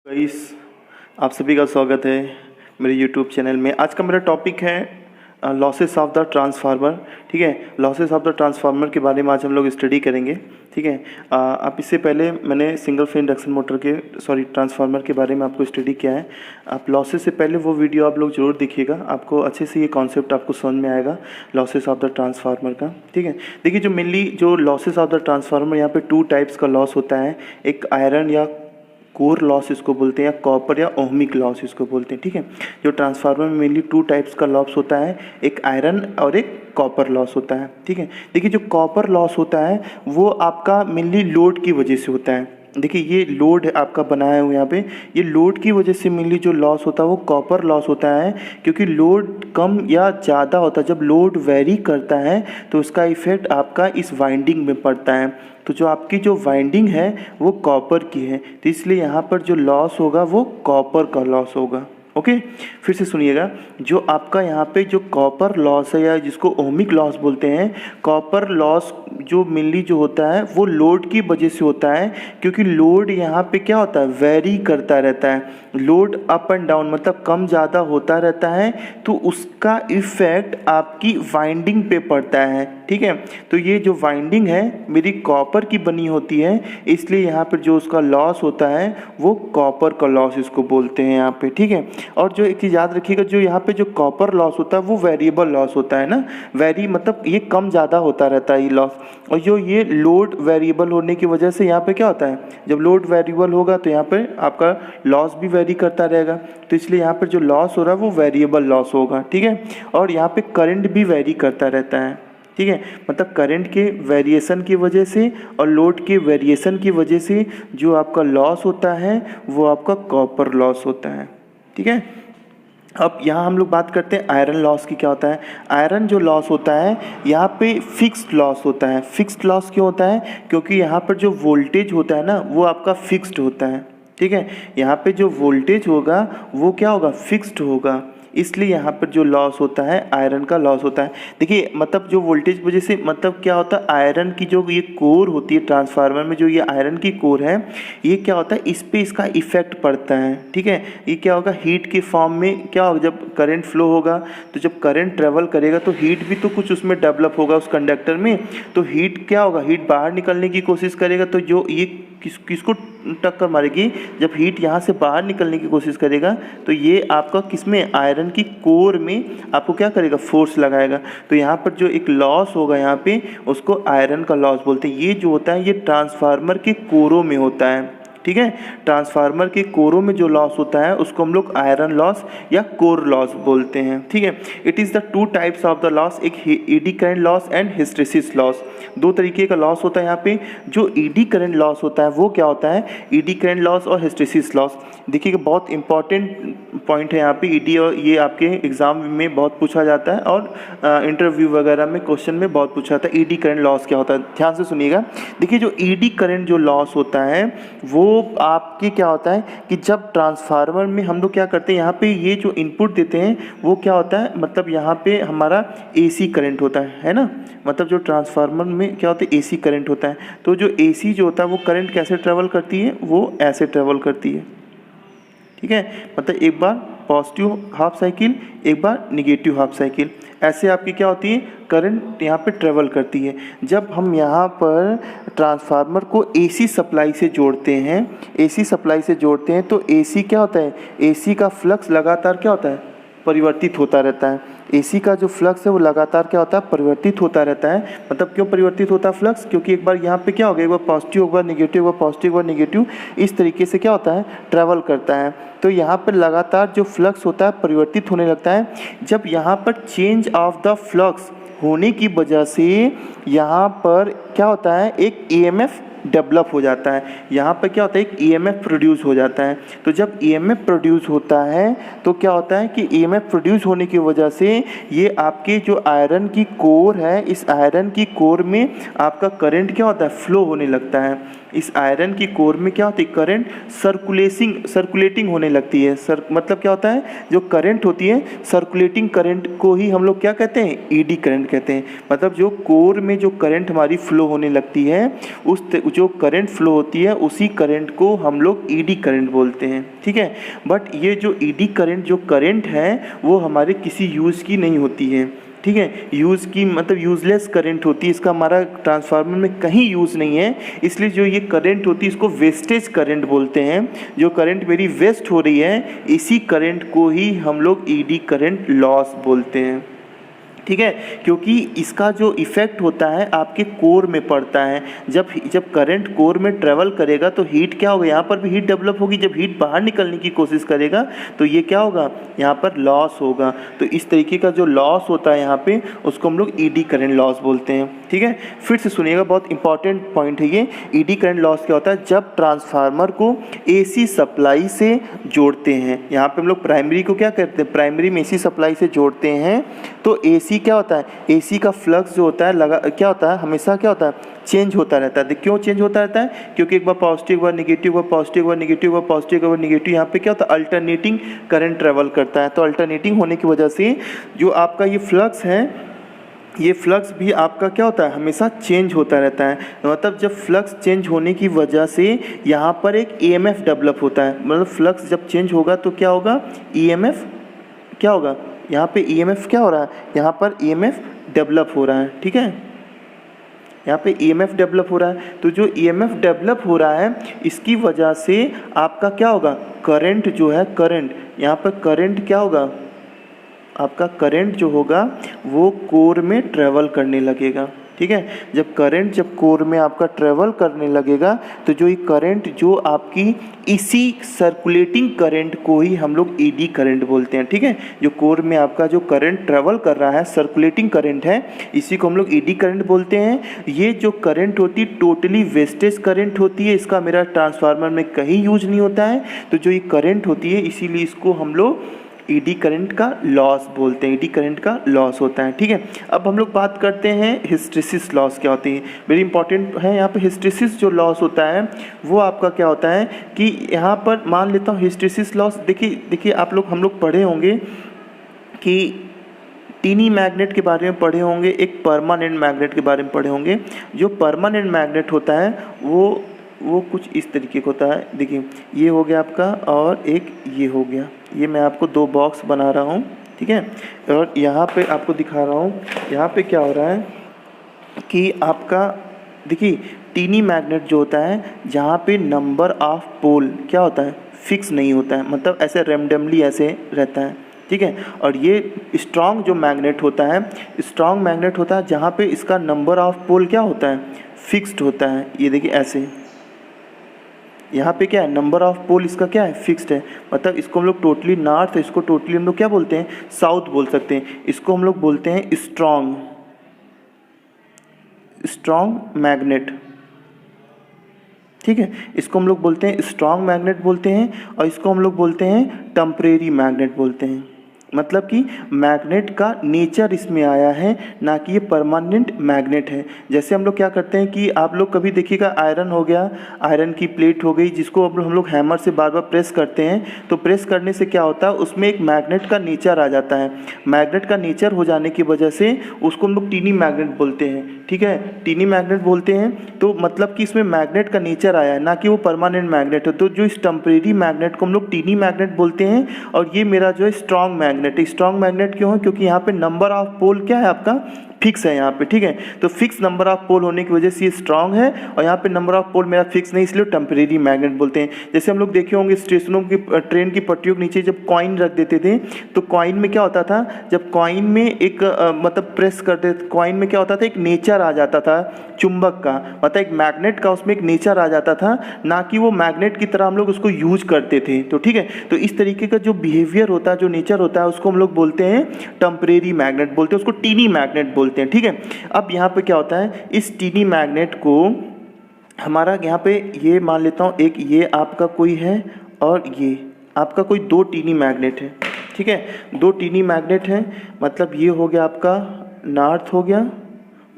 Guys, आप सभी का स्वागत है मेरे यूट्यूब चैनल में। आज का मेरा टॉपिक है लॉसेस ऑफ द ट्रांसफार्मर। ठीक है, लॉसेस ऑफ द ट्रांसफार्मर के बारे में आज हम लोग स्टडी करेंगे। ठीक है, आप इससे पहले मैंने सिंगल फेज इंडक्शन मोटर के ट्रांसफार्मर के बारे में आपको स्टडी किया है। आप लॉसेस से पहले वो वीडियो आप लोग जरूर देखिएगा, आपको अच्छे से ये कॉन्सेप्ट आपको समझ में आएगा लॉसेस ऑफ द ट्रांसफार्मर का। ठीक है, देखिए जो मेनली जो लॉसेस ऑफ द ट्रांसफार्मर, यहाँ पे 2 टाइप्स का लॉस होता है। एक आयरन या कोर लॉस इसको बोलते हैं, या कॉपर या ओहमिक लॉस इसको बोलते हैं। ठीक है, जो ट्रांसफार्मर में मेनली 2 टाइप्स का लॉस होता है, एक आयरन और एक कॉपर लॉस होता है। ठीक है, देखिए जो कॉपर लॉस होता है वो आपका मेनली लोड की वजह से होता है। देखिए ये लोड है आपका बनाया हुआ यहाँ पे, ये लोड की वजह से मेनली जो लॉस होता है वो कॉपर लॉस होता है, क्योंकि लोड कम या ज़्यादा होता है। जब लोड वेरी करता है तो उसका इफेक्ट आपका इस वाइंडिंग में पड़ता है। तो जो आपकी जो वाइंडिंग है वो कॉपर की है, तो इसलिए यहाँ पर जो लॉस होगा वो कॉपर का लॉस होगा। ओके, फिर से सुनिएगा, जो आपका यहाँ पे जो कॉपर लॉस है या जिसको ओहमिक लॉस बोलते हैं, कॉपर लॉस जो मेनली जो होता है वो लोड की वजह से होता है, क्योंकि लोड यहाँ पे क्या होता है, वेरी करता रहता है। लोड अप एंड डाउन मतलब कम ज़्यादा होता रहता है, तो उसका इफेक्ट आपकी वाइंडिंग पे पड़ता है। ठीक है, तो ये जो वाइंडिंग है मेरी कॉपर की बनी होती है, इसलिए यहाँ पर जो उसका लॉस होता है वो कॉपर का लॉस इसको बोलते हैं यहाँ पे। ठीक है, और जो एक चीज़ याद रखिएगा, जो यहाँ पे जो कॉपर लॉस होता है वो वेरिएबल लॉस होता है ना। वेरी मतलब ये कम ज़्यादा होता रहता है ये लॉस, और जो ये लोड वेरिएबल होने की वजह से यहाँ पे क्या होता है, जब लोड वेरिएबल होगा तो यहाँ पे आपका लॉस भी वेरी करता रहेगा, तो इसलिए यहाँ पर जो लॉस हो रहा है वो वेरिएबल लॉस होगा। ठीक है, और यहाँ पे करंट भी वेरी करता रहता है। ठीक है, मतलब करंट के वेरिएशन की वजह से और लोड के वेरिएशन की वजह से जो आपका लॉस होता है वो आपका कॉपर लॉस होता है। ठीक है, अब यहाँ हम लोग बात करते हैं आयरन लॉस की। क्या होता है आयरन जो लॉस होता है, यहाँ पे फिक्स्ड लॉस होता है। फिक्स्ड लॉस क्यों होता है, क्योंकि यहाँ पर जो वोल्टेज होता है ना वो आपका फिक्स्ड होता है। ठीक है, यहाँ पे जो वोल्टेज होगा वो क्या होगा, फिक्स्ड होगा, इसलिए यहाँ पर जो लॉस होता है आयरन का लॉस होता है। देखिए मतलब जो वोल्टेज वजह से मतलब क्या होता है, आयरन की जो ये कोर होती है ट्रांसफार्मर में, जो ये आयरन की कोर है, ये क्या होता है, इस पे इसका इफेक्ट पड़ता है। ठीक है, ये क्या होगा, हीट के फॉर्म में क्या होगा, जब करंट फ्लो होगा तो जब करंट ट्रेवल करेगा तो हीट भी तो कुछ उसमें डेवलप होगा उस कंडक्टर में, तो हीट क्या होगा, हीट बाहर निकलने की कोशिश करेगा, तो जो ये किसको टक्कर मारेगी, जब हीट यहाँ से बाहर निकलने की कोशिश करेगा तो ये आपका किसमें, आयरन की कोर में आपको क्या करेगा, फोर्स लगाएगा। तो यहाँ पर जो एक लॉस होगा यहाँ पे उसको आयरन का लॉस बोलते हैं। ये जो होता है ये ट्रांसफार्मर के कोरों में होता है। ठीक है, ट्रांसफार्मर के कोरों में जो लॉस होता है उसको हम लोग आयरन लॉस या कोर लॉस बोलते हैं। ठीक है, it is the 2 types of the loss, एक eddy current loss and hysteresis loss. 2 तरीके का लॉस होता है यहाँ पे। जो ईडी करंट लॉस होता है वो क्या होता है, ईडी करंट लॉस और हिस्टेरिसिस लॉस। देखिए बहुत इंपॉर्टेंट पॉइंट है यहाँ पे ईडी, और ये आपके एग्जाम में बहुत पूछा जाता है और इंटरव्यू वगैरह में क्वेश्चन में बहुत पूछा जाता है, ईडी करंट लॉस क्या होता है। ध्यान से सुनिएगा, देखिए जो ईडी करंट जो लॉस होता है वो आपके क्या होता है कि जब ट्रांसफार्मर में हम लोग क्या करते हैं, यहाँ पे ये जो इनपुट देते हैं वो क्या होता है, मतलब यहाँ पे हमारा एसी करंट होता है ना, मतलब जो ट्रांसफार्मर में क्या होता है, एसी करंट होता है। तो जो एसी जो होता है वो करंट कैसे ट्रेवल करती है, वो ऐसे ट्रेवल करती है। ठीक है, मतलब एक बार पॉजिटिव हाफ साइकिल, एक बार निगेटिव हाफ साइकिल, ऐसे आपकी क्या होती है, करंट यहाँ पे ट्रेवल करती है। जब हम यहाँ पर ट्रांसफार्मर को एसी सप्लाई से जोड़ते हैं, एसी सप्लाई से जोड़ते हैं तो एसी क्या होता है, एसी का फ्लक्स लगातार क्या होता है, परिवर्तित होता रहता है। एसी का जो फ्लक्स है वो लगातार क्या होता है, परिवर्तित होता रहता है। मतलब क्यों परिवर्तित होता है फ्लक्स, क्योंकि एक बार यहाँ पे क्या हो गया, एक बार पॉजिटिव, एक बार निगेटिव, एक बार पॉजिटिव, एक बार निगेटिव, इस तरीके से क्या होता है, ट्रैवल करता है। तो यहाँ पर लगातार जो फ्लक्स होता है परिवर्तित होने लगता है। जब यहाँ पर चेंज ऑफ द फ्लक्स होने की वजह से यहाँ पर क्या होता है, एक ईएमएफ डेवलप हो जाता है। यहाँ पर क्या होता है, एक ईएमएफ प्रोड्यूस हो जाता है। तो जब ईएमएफ प्रोड्यूस होता है तो क्या होता है कि ईएमएफ प्रोड्यूस होने की वजह से ये आपके जो आयरन की कोर है, इस आयरन की कोर में आपका करंट क्या होता है, फ्लो होने लगता है। इस आयरन की कोर में क्या होती है, करंट सर्कुलेटिंग होने लगती है। मतलब क्या होता है, जो करंट होती है सर्कुलेटिंग करंट को ही हम लोग क्या कहते हैं, ईडी करंट कहते हैं। मतलब जो कोर में जो करंट हमारी फ्लो होने लगती है, उस जो करंट फ्लो होती है उसी करंट को हम लोग ईडी करंट बोलते हैं, ठीक है। बट ये जो ईडी करंट जो करंट है वो हमारे किसी यूज़ की नहीं होती है, ठीक है। यूज़ की मतलब यूज़लेस करंट होती है, इसका हमारा ट्रांसफार्मर में कहीं यूज़ नहीं है। इसलिए जो ये करंट होती है इसको वेस्टेज करंट बोलते हैं। जो करंट मेरी वेस्ट हो रही है इसी करंट को ही हम लोग ईडी करंट लॉस बोलते हैं, ठीक है। क्योंकि इसका जो इफ़ेक्ट होता है आपके कोर में पड़ता है। जब करंट कोर में ट्रेवल करेगा तो हीट क्या होगा, यहाँ पर भी हीट डेवलप होगी। जब हीट बाहर निकलने की कोशिश करेगा तो ये क्या होगा, यहाँ पर लॉस होगा। तो इस तरीके का जो लॉस होता है यहाँ पे उसको हम लोग ईडी करंट लॉस बोलते हैं, ठीक है। फिर से सुनिएगा, बहुत इंपॉर्टेंट पॉइंट है ये। ईडी करंट लॉस क्या होता है, जब ट्रांसफार्मर को एसी सप्लाई से जोड़ते हैं। यहाँ पे हम लोग प्राइमरी को क्या करते हैं, प्राइमरी में एसी सप्लाई से जोड़ते हैं तो एसी क्या होता है, एसी का फ्लक्स जो होता है क्या होता है, हमेशा क्या होता है, चेंज होता रहता है। क्यों चेंज होता रहता है, क्योंकि एक बार पॉजिटिव, एक बार नेगेटिव, एक बार पॉजिटिव, एक बार नेगेटिव, एक बार पॉजिटिव, एक बार नेगेटिव, यहाँ पे क्या होता है, अल्टरनेटिंग करंट ट्रेवल करता है। तो अल्टरनेटिंग होने की वजह से जो आपका ये फ्लक्स है, ये फ्लक्स भी आपका क्या होता है, हमेशा चेंज होता रहता है। मतलब जब फ्लक्स चेंज होने की वजह से यहाँ पर एक ईएमएफ डेवलप होता है। मतलब फ्लक्स जब चेंज होगा तो क्या होगा, ईएमएफ क्या होगा, यहाँ पे ईएमएफ क्या हो रहा है, यहाँ पर ईएमएफ डेवलप हो रहा है, ठीक है। यहाँ पे ईएमएफ डेवलप हो रहा है। तो जो ईएमएफ डेवलप हो रहा है इसकी वजह से आपका क्या होगा, करंट जो है, करंट यहाँ पर करंट क्या होगा, आपका करंट जो होगा वो कोर में ट्रेवल करने लगेगा, ठीक है। जब करंट जब कोर में आपका ट्रेवल करने लगेगा तो जो ये करंट जो आपकी इसी सर्कुलेटिंग करंट को ही हम लोग ईडी करंट बोलते हैं, ठीक है। जो कोर में आपका जो करंट ट्रेवल कर रहा है, सर्कुलेटिंग करंट है, इसी को हम लोग ईडी करंट बोलते हैं। ये जो करंट होती है टोटली वेस्टेज करंट होती है, इसका मेरा ट्रांसफार्मर में कहीं यूज नहीं होता है। तो जो ये करंट होती है इसीलिए इसको हम लोग ईडी करंट का लॉस बोलते हैं, ईडी करंट का लॉस होता है, ठीक है। अब हम लोग बात करते हैं हिस्टैरिसीस लॉस क्या होती है। वेरी इंपॉर्टेंट है यहाँ पे। हिस्टैरिसीस जो लॉस होता है वो आपका क्या होता है कि यहाँ पर मान लेता हूँ हिस्टैरिसीस लॉस, देखिए आप लोग हम लोग पढ़े होंगे कि टीनी मैग्नेट के बारे में पढ़े होंगे, एक परमानेंट मैग्नेट के बारे में पढ़े होंगे। जो परमानेंट मैग्नेट होता है वो कुछ इस तरीके का होता है। देखिए ये हो गया आपका और एक ये हो गया, ये मैं आपको दो बॉक्स बना रहा हूँ, ठीक है। और यहाँ पे आपको दिखा रहा हूँ, यहाँ पे क्या हो रहा है कि आपका देखिए टीनी मैग्नेट जो होता है जहाँ पे नंबर ऑफ पोल क्या होता है, फिक्स नहीं होता है। मतलब ऐसे रैंडमली ऐसे रहता है, ठीक है। और ये स्ट्रॉन्ग जो मैग्नेट होता है, स्ट्रॉन्ग मैग्नेट होता है जहाँ पे इसका नंबर ऑफ पोल क्या होता है, फिक्स्ड होता है। ये देखिए ऐसे यहाँ पे क्या है, नंबर ऑफ पोल इसका क्या है, फिक्स्ड है। मतलब इसको हम लोग टोटली नॉर्थ, इसको टोटली हम लोग क्या बोलते हैं, साउथ बोल सकते हैं। इसको हम लोग बोलते हैं स्ट्रॉन्ग मैग्नेट, ठीक है। इसको हम लोग बोलते हैं स्ट्रॉन्ग मैग्नेट बोलते हैं, और इसको हम लोग बोलते हैं टेम्परेरी मैग्नेट बोलते हैं। मतलब कि मैग्नेट का नेचर इसमें आया है, ना कि ये परमानेंट मैग्नेट है। जैसे हम लोग क्या करते हैं कि आप लोग कभी देखिएगा आयरन हो गया, आयरन की प्लेट हो गई, जिसको अब हम लोग हैमर से बार बार प्रेस करते हैं, तो प्रेस करने से क्या होता है उसमें एक मैग्नेट का नेचर आ जाता है। मैग्नेट का नेचर हो जाने की वजह से उसको हम लोग टीनी मैग्नेट बोलते हैं, ठीक है, टीनी मैग्नेट बोलते हैं। तो मतलब कि इसमें मैग्नेट का नेचर आया है, ना कि वो परमानेंट मैग्नेट है। तो जो इस टेम्परेरी मैग्नेट को हम लोग टीनी मैग्नेट बोलते हैं। और ये मेरा जो है स्ट्रॉन्ग मैग्नेट, स्ट्रॉन्ग मैग्नेट क्यों है, क्योंकि यहाँ पे नंबर ऑफ पोल क्या है आपका, फिक्स है यहाँ पे, ठीक है। तो फिक्स नंबर ऑफ पोल होने की वजह से ये स्ट्रॉन्ग है, और यहाँ पे नंबर ऑफ पोल मेरा फिक्स नहीं, इसलिए टेम्परेरी मैग्नेट बोलते हैं। जैसे हम लोग देखे होंगे स्टेशनों की, ट्रेन की पटरियों के नीचे जब कॉइन रख देते थे, तो कॉइन में क्या होता था, जब कॉइन में एक मतलब प्रेस करते, कॉइन में क्या होता था, एक नेचर आ जाता था चुंबक का, मतलब एक मैग्नेट का उसमें एक नेचर आ जाता था, ना कि वो मैग्नेट की तरह हम लोग उसको यूज करते थे। तो ठीक है, तो इस तरीके का जो बिहेवियर होता है, जो नेचर होता है, उसको हम लोग बोलते हैं टेम्परेरी मैग्नेट बोलते हैं, उसको टीनी मैग्नेट बोलते हैं, ठीक है। अब यहाँ पे क्या होता है, इस टीनी मैग्नेट को हमारा यहाँ पे ये मान लेता हूँ, एक ये आपका कोई है और ये आपका कोई दो टीनी मैग्नेट है, ठीक है, दो टीनी मैग्नेट हैं। मतलब ये हो गया आपका नॉर्थ हो गया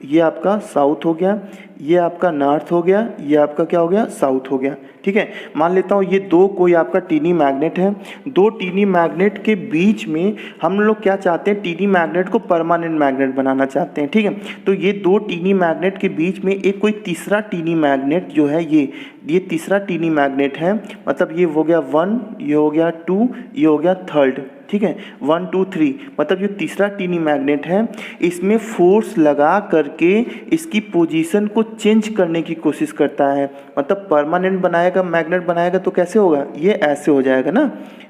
ये आपका साउथ हो गया, ये आपका नॉर्थ हो गया, ये आपका क्या हो गया, साउथ हो गया। ठीक है, मान लेता हूँ ये दो कोई आपका टीनी मैग्नेट है, दो टीनी मैग्नेट के बीच में हम लोग क्या चाहते हैं, टीनी मैग्नेट को परमानेंट मैग्नेट बनाना चाहते हैं। ठीक है, तो ये दो टीनी मैग्नेट के बीच में एक कोई तीसरा टीनी मैग्नेट जो है, ये तीसरा टीनी मैग्नेट है, मतलब ये हो गया 1, ये हो गया 2, ये हो गया 3rd। ठीक है, 1 2 3, मतलब जो तीसरा टीनी मैग्नेट है इसमें फोर्स लगा करके इसकी पोजीशन को चेंज करने की कोशिश करता है। मतलब परमानेंट बनाएगा, मैग्नेट बनाएगा तो कैसे होगा, ये ऐसे हो जाएगा ना।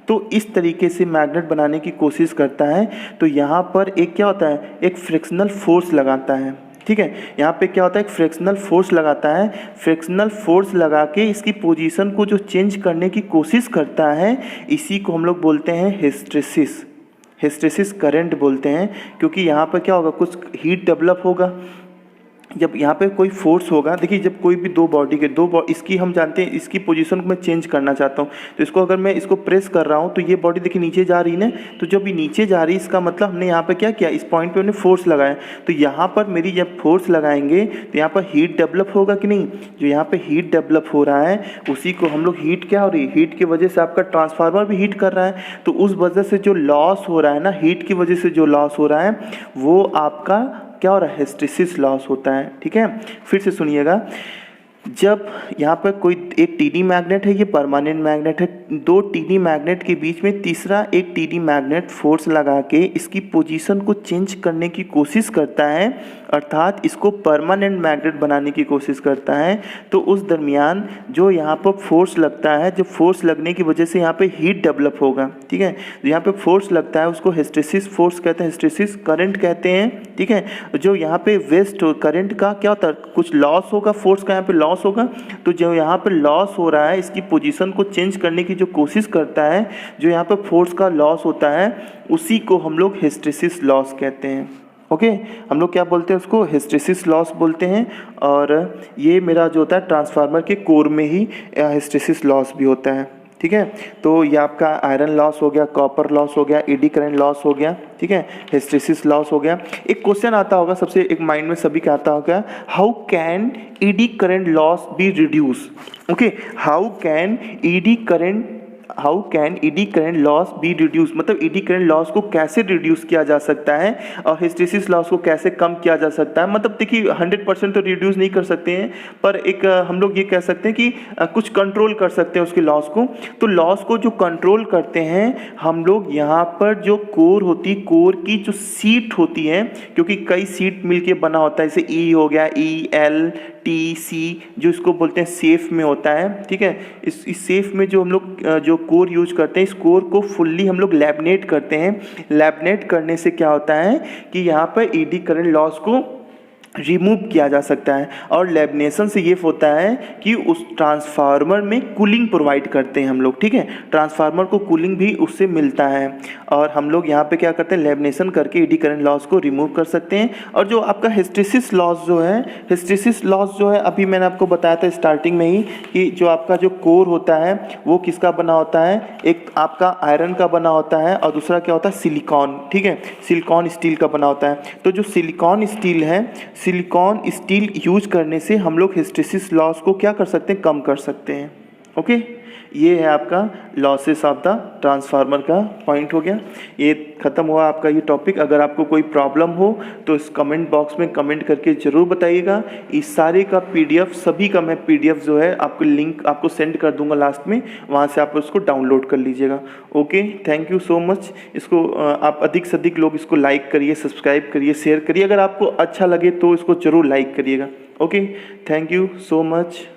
तो इस तरीके से मैग्नेट बनाने की कोशिश करता है। तो यहाँ पर एक क्या होता है, एक फ्रिक्शनल फोर्स लगाता है। ठीक है, यहाँ पे क्या होता है, एक फ्रिक्शनल फोर्स लगाता है। फ्रिक्शनल फोर्स लगा के इसकी पोजीशन को जो चेंज करने की कोशिश करता है, इसी को हम लोग बोलते हैं हिस्टेरिसिस। हिस्टेरिसिस करंट बोलते हैं, क्योंकि यहाँ पर क्या होगा, कुछ हीट डेवलप होगा। जब यहाँ पे कोई फोर्स होगा, देखिए जब कोई भी दो बॉडी के इसकी हम जानते हैं, इसकी पोजीशन को मैं चेंज करना चाहता हूँ, तो इसको अगर मैं इसको प्रेस कर रहा हूँ तो ये बॉडी देखिए नीचे जा रही है ना। तो जब ये नीचे जा रही है, इसका मतलब हमने यहाँ पे क्या किया, इस पॉइंट पे हमने फोर्स लगाया। तो यहाँ पर मेरी जब फोर्स लगाएंगे तो यहाँ पर हीट डेवलप होगा कि नहीं। जो यहाँ पे हीट डेवलप हो रहा है उसी को हम लोग हीट क्या हो रही है, हीट की वजह से आपका ट्रांसफार्मर भी हीट कर रहा है। तो उस वजह से जो लॉस हो रहा है ना, हीट की वजह से जो लॉस हो रहा है वो आपका क्या हो रहा है, हिस्टेरिसिस लॉस होता है। ठीक है, फिर से सुनिएगा, जब यहाँ पर कोई एक टीनी मैग्नेट है, ये परमानेंट मैग्नेट है, दो टीनी मैग्नेट के बीच में तीसरा एक टीनी मैग्नेट फोर्स लगा के इसकी पोजीशन को चेंज करने की कोशिश करता है, अर्थात इसको परमानेंट मैग्नेट बनाने की कोशिश करता है। तो उस दरमियान जो यहाँ पर फोर्स लगता है, जो फोर्स लगने की वजह से यहाँ पे हीट डेवलप होगा। ठीक है, यहाँ पे फोर्स लगता है उसको हिस्टेरिसिस फोर्स कहते हैं, हिस्टेरिसिस करंट कहते हैं। ठीक है, जो यहाँ पे वेस्ट करंट का क्या होता है, कुछ लॉस होगा, फोर्स का यहाँ पे लॉस होगा। तो जो यहाँ पे लॉस हो रहा है, इसकी पोजीशन को चेंज करने की जो कोशिश करता है, जो यहाँ पे फोर्स का लॉस होता है, उसी को हम लोग हिस्टेरिसिस लॉस कहते हैं। ओके, हम लोग क्या बोलते हैं, उसको हिस्टेरिसिस लॉस बोलते हैं। और ये मेरा जो होता है ट्रांसफार्मर के कोर में ही हिस्टेरिसिस लॉस भी होता है। ठीक है, तो ये आपका आयरन लॉस हो गया, कॉपर लॉस हो गया, एडी करंट लॉस हो गया। ठीक है, हिस्टेरिसिस लॉस हो गया। एक क्वेश्चन आता होगा सबसे, एक माइंड में सभी का आता होगा, how can eddy current loss be reduce. Okay, how can eddy current loss be reduce, मतलब एडी करंट लॉस को कैसे रिड्यूस किया जा सकता है और हिस्टेरिसिस लॉस को कैसे कम किया जा सकता है। मतलब देखिए 100% तो रिड्यूस नहीं कर सकते हैं, पर एक हम लोग ये कह सकते हैं कि कुछ कंट्रोल कर सकते हैं उसके लॉस को। तो लॉस को जो कंट्रोल करते हैं हम लोग, यहाँ पर जो कोर होती, कोर की जो सीट होती है, क्योंकि कई सीट मिलके बना होता है, जैसे ई हो गया, ई एल टी सी, जो इसको बोलते हैं सेफ में होता है। ठीक है, इस सेफ में जो हम लोग जो कोर यूज करते हैं, इस कोर को फुल्ली हम लोग लैमिनेट करते हैं। लैमिनेट करने से क्या होता है कि यहाँ पर एडी करंट लॉस को रिमूव किया जा सकता है। और लैमिनेशन से ये होता है कि उस ट्रांसफार्मर में कूलिंग प्रोवाइड करते हैं हम लोग। ठीक है, ट्रांसफार्मर को कूलिंग भी उससे मिलता है, और हम लोग यहाँ पे क्या करते हैं, लैमिनेशन करके एडी करंट लॉस को रिमूव कर सकते हैं। और जो आपका हिस्टेरिसिस लॉस जो है, हिस्टेरिसिस लॉस जो है, अभी मैंने आपको बताया था स्टार्टिंग में ही कि जो आपका जो कोर होता है वो किसका बना होता है, एक आपका आयरन का बना होता है और दूसरा क्या होता है, सिलिकॉन। ठीक है, सिलिकॉन स्टील का बना होता है। तो जो सिलिकॉन स्टील है, सिलिकॉन स्टील यूज करने से हम लोग हिस्टेरिसिस लॉस को क्या कर सकते हैं, कम कर सकते हैं। ओके, ये है आपका लॉसेस ऑफ द ट्रांसफार्मर का पॉइंट हो गया। ये ख़त्म हुआ आपका ये टॉपिक। अगर आपको कोई प्रॉब्लम हो तो इस कमेंट बॉक्स में कमेंट करके ज़रूर बताइएगा। इस सारे का पीडीएफ, सभी का मैं पीडीएफ जो है आपको लिंक आपको सेंड कर दूंगा लास्ट में, वहाँ से आप उसको डाउनलोड कर लीजिएगा। Okay, thank you so much. इसको आप अधिक से अधिक लोग इसको लाइक करिए, सब्सक्राइब करिए, शेयर करिए। अगर आपको अच्छा लगे तो इसको ज़रूर लाइक करिएगा। Okay, thank you so much.